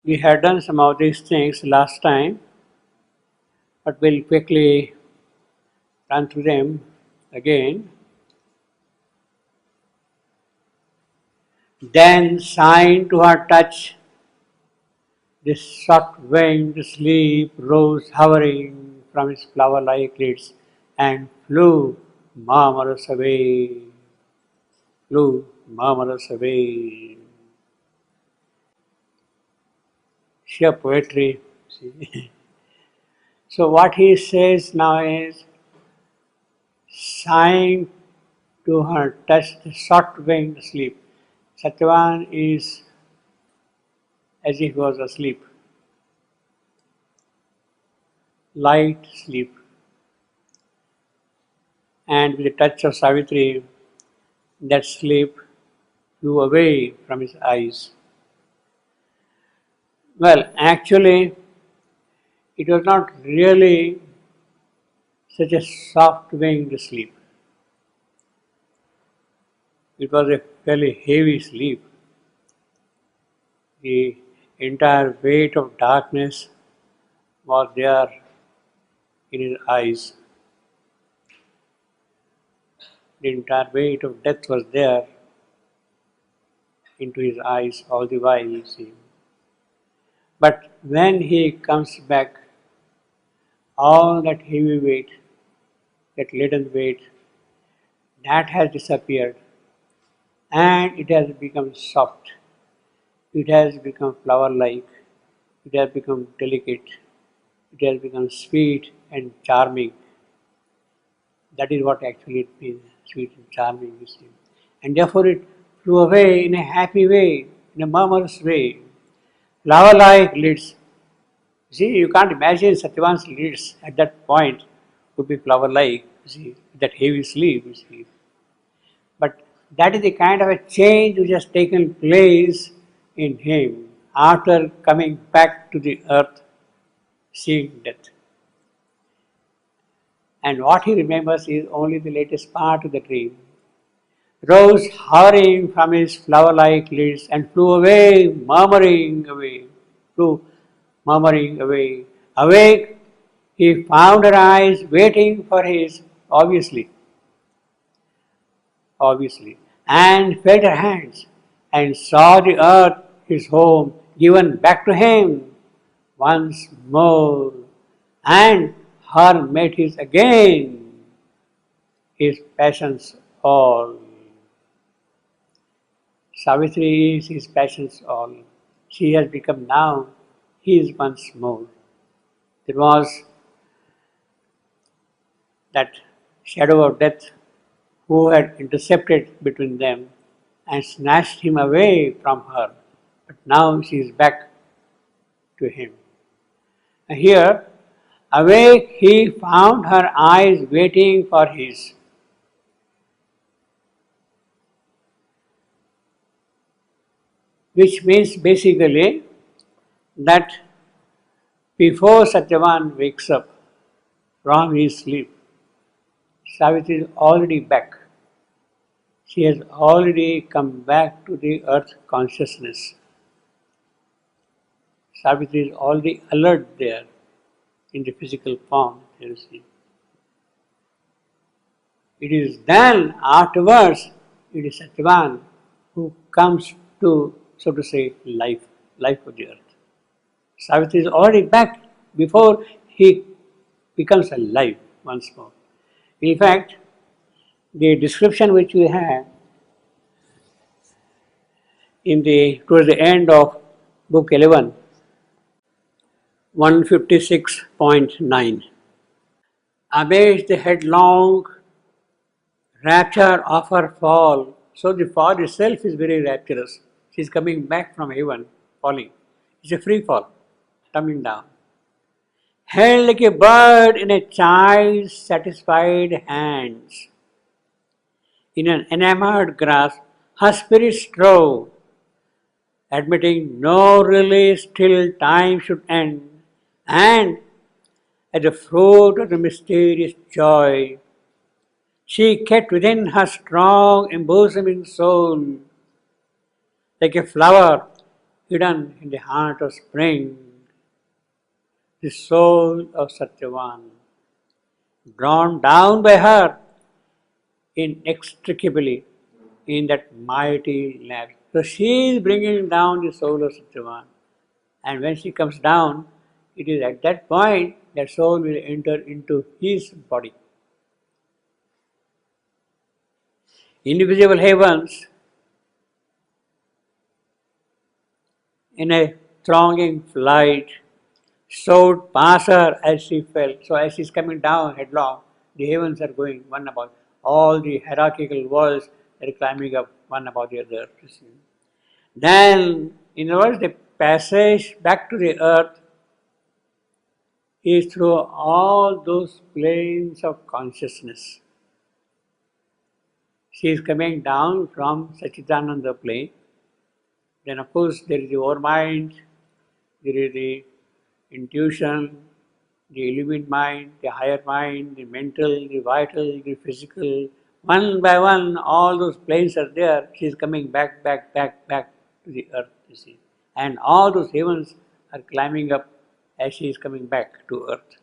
We had done some of these things last time, but we'll quickly run through them again. Then signed to her touch, this soft-winged sleep rose hovering from his flower-like lids and flew murmurous away. Sheer poetry. See. So what he says now is, sighing to her touch the soft-winged sleep. Satyavan is as if he was asleep, light sleep. And with the touch of Savitri, that sleep flew away from his eyes. Well, actually, it was not really such a soft winged sleep. It was a fairly heavy sleep. The entire weight of darkness was there in his eyes. The entire weight of death was there into his eyes all the while, you see. But when he comes back, all that heavy weight, that leaden weight, that has disappeared and it has become soft. It has become flower-like. It has become delicate. It has become sweet and charming. That is what actually it means, sweet and charming, you see. And therefore it flew away in a happy way, in a murmurous way. Flower-like lids. See, you can't imagine Satyavan's lids at that point would be flower-like, you see, that heavy sleep, you see. But that is the kind of a change which has taken place in him after coming back to the earth, seeing death. And what he remembers is only the latest part of the dream. Rose hovering from his flower-like lids and flew away, murmuring away. Awake, he found her eyes waiting for his, obviously, and felt her hands and saw the earth, his home, given back to him once more, and her met his again, his passion's all. Savitri is his passion's all. She has become now his once more. There was that shadow of death who had intercepted between them and snatched him away from her. But now she is back to him. And here, awake, he found her eyes waiting for his. Which means basically that before Satyavan wakes up from his sleep, Savitri is already back. She has already come back to the earth consciousness. Savitri is already alert there in the physical form, you see. It is then afterwards, it is Satyavan who comes to, so to say, life of the earth. Savitri is already back before he becomes alive once more. In fact, the description which we have towards the end of book 11, 156.9. Amazed the headlong rapture of her fall. So the fall itself is very rapturous. She is coming back from heaven, falling. It's a free fall, coming down. Held like a bird in a child's satisfied hands. In an enamored grasp, her spirit strove, admitting no release till time should end, and as the fruit of the mysterious joy, she kept within her strong embosoming soul, like a flower hidden in the heart of spring, the soul of Satyavan, drawn down by her inextricably in that mighty net. So she is bringing down the soul of Satyavan. And when she comes down, it is at that point that soul will enter into his body. Invisible heavens, in a thronging flight, soared past her as she fell. So as she is coming down headlong, the heavens are going one above. All the hierarchical worlds are climbing up one above the other. Then, in other words, the passage back to the earth is through all those planes of consciousness. She is coming down from Sachidananda plane. Then of course there is the overmind, there is the intuition, the illumined mind, the higher mind, the mental, the vital, the physical. One by one, all those planes are there. She is coming back to the earth, you see. And all those heavens are climbing up as she is coming back to earth.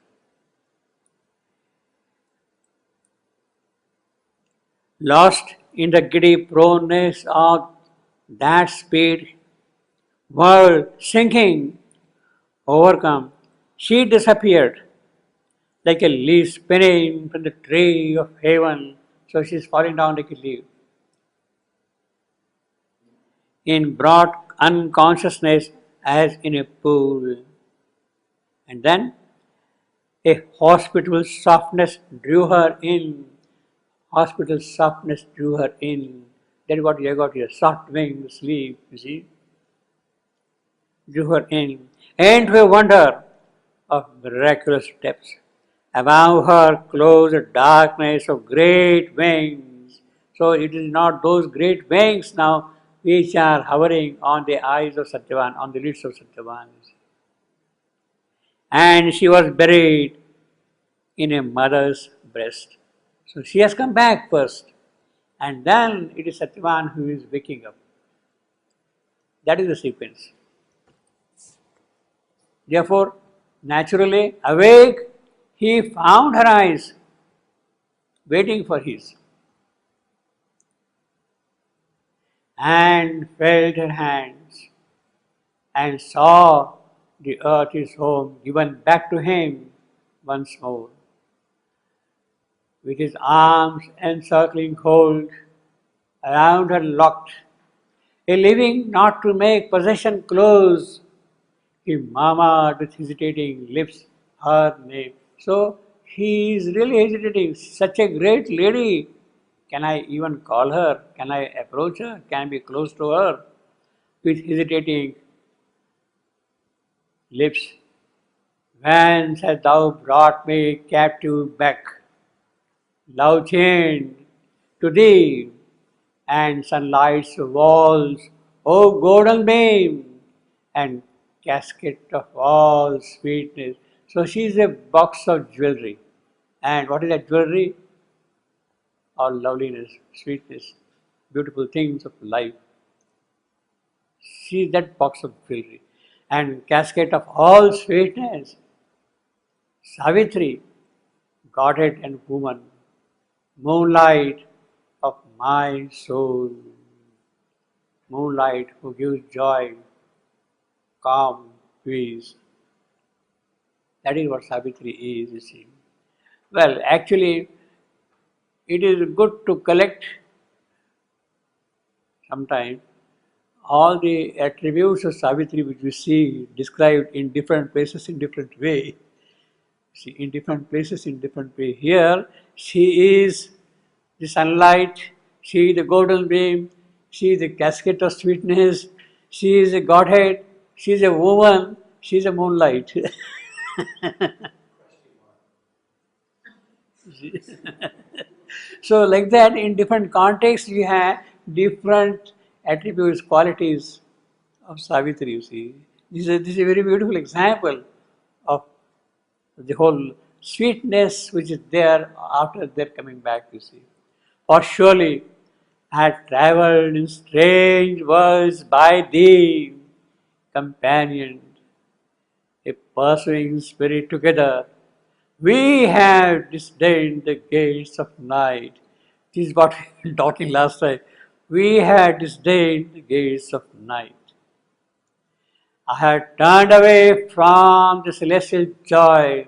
Lost in the giddy proneness of that speed, world sinking, overcome, she disappeared like a leaf spinning from the tree of heaven. So she is falling down like a leaf. In broad unconsciousness as in a pool. And then a hospitable softness drew her in. Hospital softness drew her in. That is what you got here. Soft wings, sleep, you see. Drew her in. And to a wonder of miraculous depths. Above her closed a darkness of great wings. So it is not those great wings now which are hovering on the eyes of Satyavan, on the lids of Satyavan. And she was buried in a mother's breast. So she has come back first, and then it is Satyavan who is waking up. That is the sequence. Therefore, naturally awake, he found her eyes waiting for his, and felt her hands, and saw the earth his home given back to him once more. With his arms encircling hold, around her locked, a living not to make possession close, he murmured with hesitating lips her name. So he is really hesitating. Such a great lady. Can I even call her? Can I approach her? Can I be close to her? With hesitating lips. Whence hast thou brought me captive back? Love chained to thee, and sunlight's walls, O golden beam, and casket of all sweetness. So she is a box of jewelry. And what is that jewelry? All loveliness, sweetness, beautiful things of life. She is that box of jewelry. And casket of all sweetness. Savitri, Godhead and woman, moonlight of my soul. Moonlight who gives joy, calm, peace. That is what Savitri is, you see. Well, actually, it is good to collect sometime all the attributes of Savitri which we see described in different places in different way. See, in different places in different way. Here, she is the sunlight, she is the golden beam, she is the casket of sweetness, she is a Godhead, she is a woman, she is a moonlight. So like that, in different contexts, you have different attributes, qualities of Savitri, you see. This is a very beautiful example of the whole sweetness which is there after their coming back, you see. For surely I had travelled in strange worlds by thee, companion, a pursuing spirit together. We have disdained the gates of night. This is what we were talking last time. We have disdained the gates of night. I had turned away from the celestial joy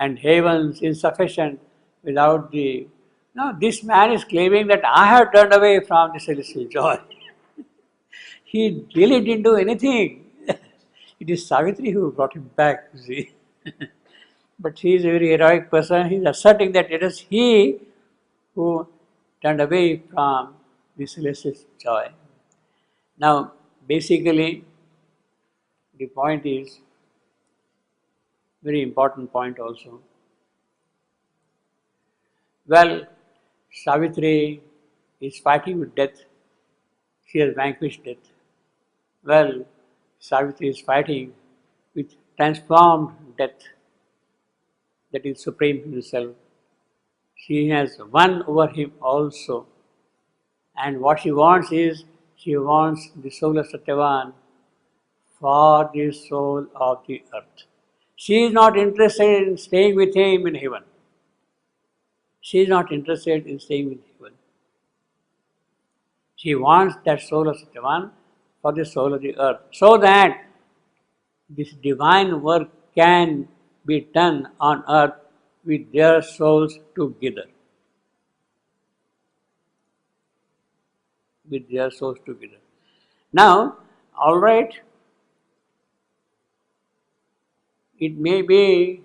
and heavens insufficient without thee. Now, this man is claiming that I have turned away from the celestial joy. He really didn't do anything. It is Savitri who brought him back, you see. But he is a very heroic person. He is asserting that it is he who turned away from the celestial joy. Now, basically, the point is very important point also. Well, Savitri is fighting with death. She has vanquished death. Well, Savitri is fighting with transformed death, that is Supreme Himself. She has won over him also. And what she wants is, she wants the soul of Satyavan for the soul of the earth. She is not interested in staying with him in heaven. She is not interested in staying in heaven. She wants that soul of Satyavan for the soul of the earth, so that this divine work can be done on earth with their souls together. With their souls together. Now, all right, it may be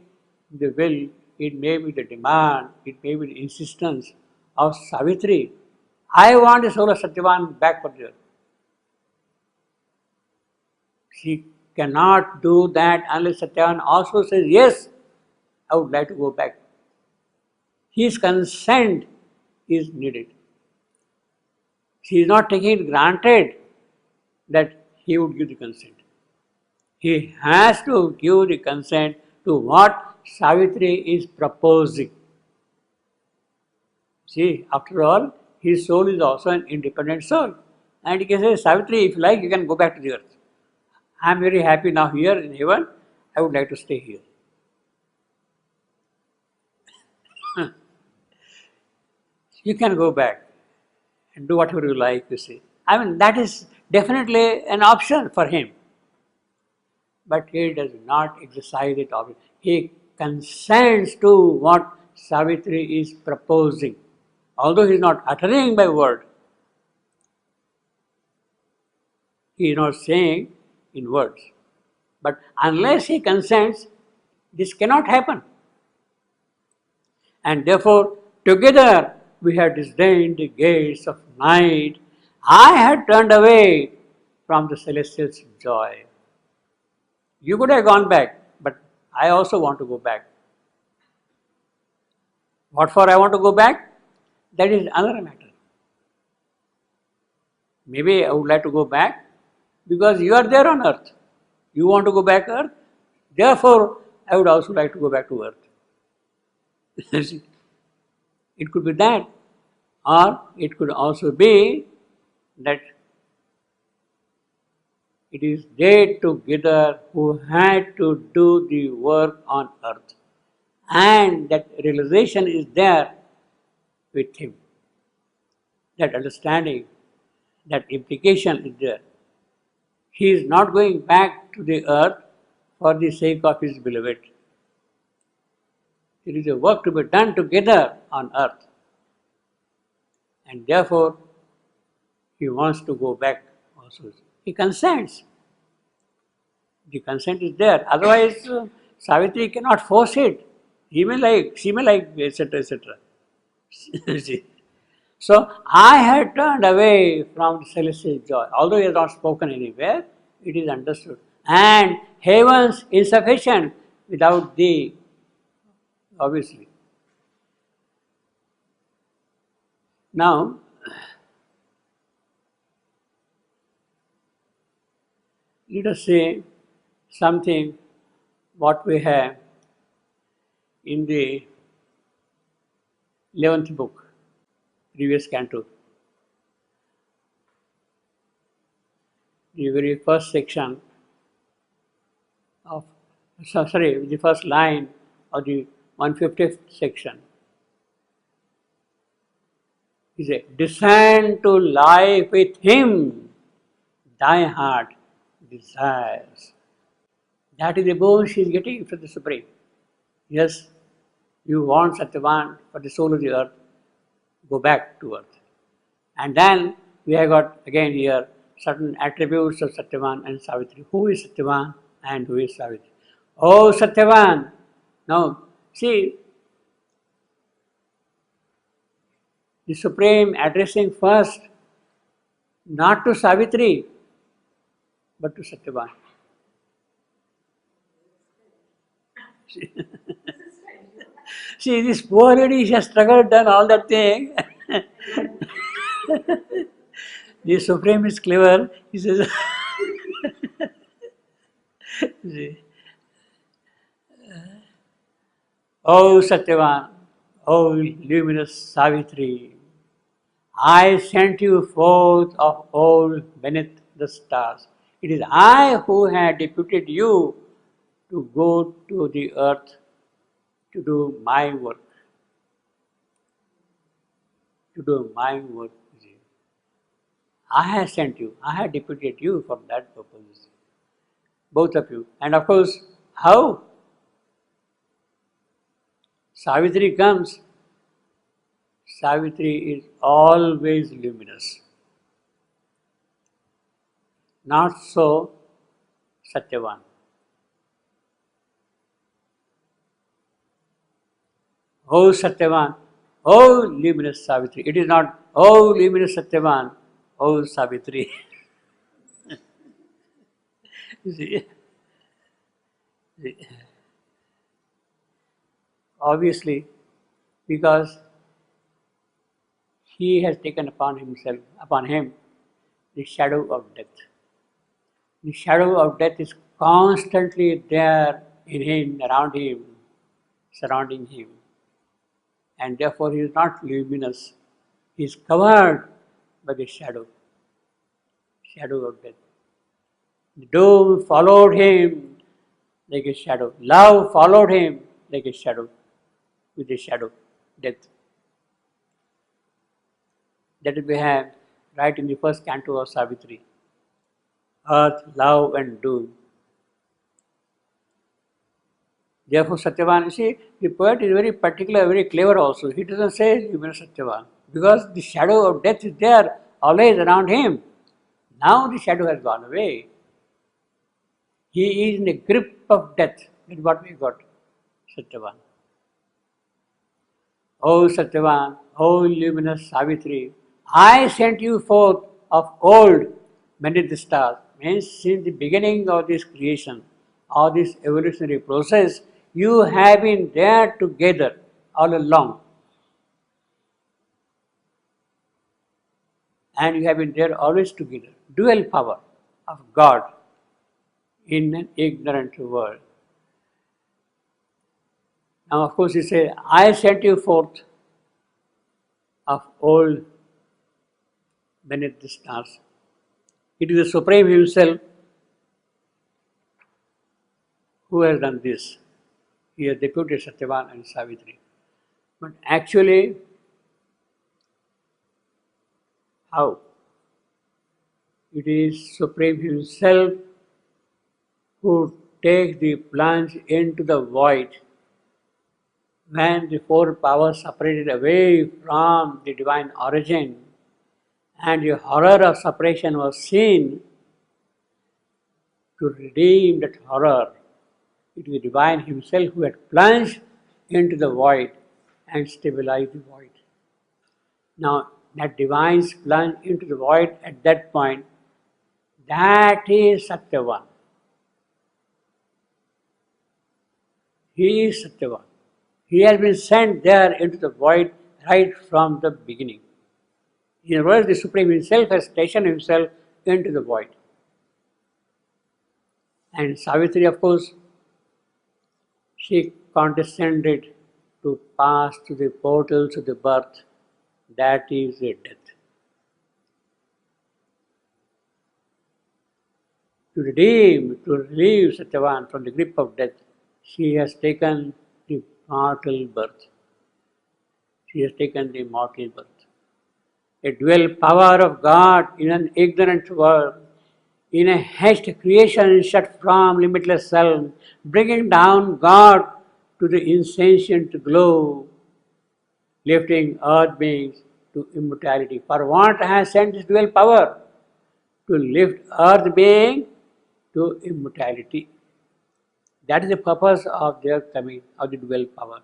the will, it may be the demand, it may be the insistence of Savitri. I want the soul of Satyavan back for the earth. She cannot do that unless Satyavan also says, yes, I would like to go back. His consent is needed. She is not taking it granted that he would give the consent. He has to give the consent to what Savitri is proposing. See, after all, his soul is also an independent soul. And he can say, Savitri, if you like, you can go back to the earth. I am very happy now here in heaven. I would like to stay here. You can go back and do whatever you like, you see. I mean, that is definitely an option for him. But he does not exercise it. He consents to what Savitri is proposing. Although he is not uttering by word, he is not saying in words. But unless he consents, this cannot happen. And therefore, together we have disdained the gates of night. I had turned away from the celestial joy. You could have gone back, but I also want to go back. What for I want to go back? That is another matter. Maybe I would like to go back because you are there on earth. You want to go back to earth. Therefore, I would also like to go back to earth. It could be that, or it could also be that it is they together who had to do the work on earth. And that realization is there with him. That understanding, that implication is there. He is not going back to the earth for the sake of his beloved. There is a work to be done together on earth. And therefore, he wants to go back also. He consents. The consent is there. Otherwise, Savitri cannot force it. He may like, she may like, etc., etc. So, I had turned away from the celestial joy. Although he has not spoken anywhere, it is understood. And heaven's insufficient without thee, obviously. Now, let us say something what we have in the 11th book, previous canto. The very first section, of, sorry, the first line of the 150th section. He said, descend to life with him, thy heart desires. That is the boon she is getting from the Supreme. Yes, you want Satyavan for the soul of the earth, go back to earth. And then we have got again here certain attributes of Satyavan and Savitri. Who is Satyavan and who is Savitri? Oh Satyavan! Now, see, the Supreme addressing first not to Savitri but to Satyavan. See, this poor lady, she has struggled, done all that thing. The Supreme is clever. He says, oh Satyavan, oh luminous Savitri, I sent you forth of old beneath the stars. It is I who had deputed you to go to the earth to do my work. To do my work. I have sent you, I have deputed you for that purpose. Both of you. And of course, how? Savitri comes. Savitri is always luminous. Not so Satyavan. Oh Satyavan, oh luminous Savitri. It is not, oh luminous Satyavan, oh Savitri. You see? Obviously, because he has taken upon him, the shadow of death. The shadow of death is constantly there in him, around him, surrounding him. And therefore he is not luminous. He is covered by the shadow of death. The doom followed him like a shadow. Love followed him like a shadow, with a shadow, death. That we have right in the first canto of Savitri. Earth, love and doom. Therefore Satyavan, you see, the poet is very particular, very clever also. He doesn't say luminous Satyavan, because the shadow of death is there always around him. Now the shadow has gone away. He is in the grip of death. That is what we got, Satyavan. O Satyavan, O luminous Savitri, I sent you forth of old beneath the stars. Means since the beginning of this creation, of this evolutionary process, you have been there together all along. And you have been there always together. Dual power of God in an ignorant world. Now, of course, he says, I sent you forth of old beneath the stars. It is the Supreme Himself who has done this. He has deputed Satyavan and Savitri. But actually, how? It is Supreme Himself who takes the plunge into the void when the four powers separated away from the divine origin and the horror of separation was seen. To redeem that horror, it was the divine himself who had plunged into the void and stabilized the void. Now, that divine plunge into the void at that point, that is Satyavan. He is Satyavan. He has been sent there into the void right from the beginning. In other words, the Supreme Himself has stationed Himself into the void. And Savitri, of course, she condescended to pass to the portals of the birth, that is the death. to redeem, to relieve Satyavan from the grip of death. She has taken the mortal birth. She has taken the mortal birth. A dual power of God in an ignorant world, in a haste creation shut from limitless self, bringing down God to the insentient glow, lifting earth beings to immortality. For what has sent this dual power? To lift earth being to immortality. That is the purpose of their coming, of the dual power.